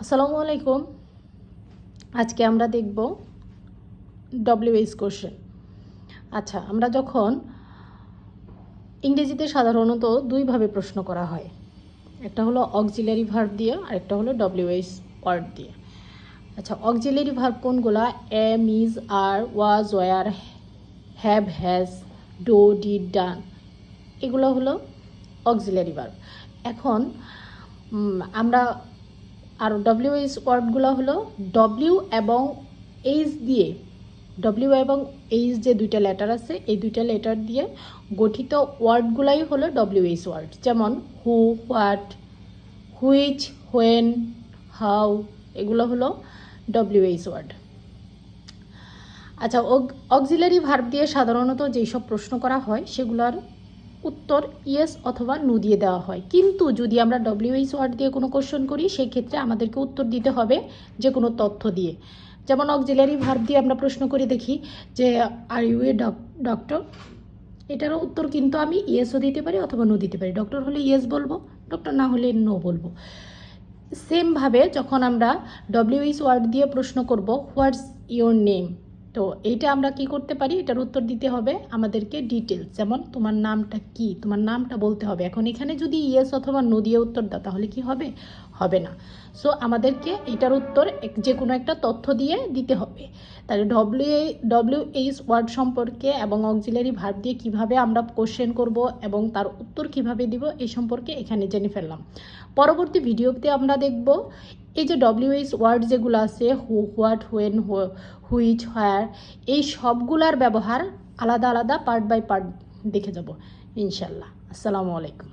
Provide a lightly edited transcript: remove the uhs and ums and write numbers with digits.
আসসালামু আলাইকুম। আজকে আমরা দেখব ডব্লিউএইচ কোশ্চেন। আচ্ছা, আমরা যখন ইংরেজিতে সাধারণত দুইভাবে প্রশ্ন করা হয়, একটা হলো অক্সিলারি ভার্ব দিয়ে আর একটা হলো ডব্লিউএইচ ওয়ার্ড দিয়ে। আচ্ছা, অক্সিলারি ভার্ব কোনগুলা? Am, is, are, was, were, have, has, do, did, done, এগুলো হলো অক্সিলারি ভার্ব। এখন আমরা আর ডব্লিউএইচ ওয়ার্ডগুলো হলো ডব্লিউ এবং এইচ দিয়ে, ডব্লিউ এবং এইচ যে দুইটা লেটার আছে এই দুইটা লেটার দিয়ে গঠিত ওয়ার্ডগুলাই হলো ডব্লিউএইচ ওয়ার্ড। যেমন হু, হোয়াট, হুইচ, হোয়েন, হাউ, এগুলো হলো ডব্লিউএইচ ওয়ার্ড। আচ্ছা, অক্সিলারি ভার্ব দিয়ে সাধারণত যেসব প্রশ্ন করা হয় সেগুলোর উত্তর ইয়েস অথবা নো দিয়ে দেওয়া হয়। কিন্তু যদি আমরা ডব্লিউএইচ ওয়ার্ড দিয়ে কোনো কোশ্চেন করি সেই ক্ষেত্রে আমাদেরকে উত্তর দিতে হবে যে কোনো তথ্য দিয়ে। যেমন অক্সিলারি ভার্ব দিয়ে আমরা প্রশ্ন করে দেখি যে আর ইউ এ ডক্টর, এটারও উত্তর কিন্তু আমি ইয়েসও দিতে পারি অথবা নো দিতে পারি। ডক্টর হলে ইয়েস বলবো, ডক্টর না হলে নো বলবো। সেমভাবে যখন আমরা ডব্লিউএইচ ওয়ার্ড দিয়ে প্রশ্ন করব হোয়াটস ইয়োর নেম, তো এইটা আমরা কি করতে পারি, এটার উত্তর দিতে হবে আমাদেরকে ডিটেলস। যেমন তোমার নামটা কি, তোমার নামটা বলতে হবে। এখন এখানে যদি ইয়েস অথবা নো দিয়ে উত্তর দাও তাহলে কি হবে? হবে না। সো আমাদেরকে এটার উত্তর যে কোনো একটা তথ্য দিয়ে দিতে হবে। তাহলে ডব্লিউএইচ ওয়ার্ড সম্পর্কে এবং অক্সিলারি ভার্ব দিয়ে কিভাবে আমরা কোশ্চেন করব এবং তার উত্তর কিভাবে দিব এই সম্পর্কে এখানে জেনে ফেললাম। পরবর্তী ভিডিওতে আমরা দেখব এই যে ডব্লিউএইচ ওয়ার্ড যেগুলো আছে হু, হোয়াট, হোয়েন, হুইচ, হোয়ার, এই সবগুলার ব্যবহার আলাদা আলাদা পার্ট বাই পার্ট দেখে যাব ইনশাল্লাহ। আসসালামু আলাইকুম।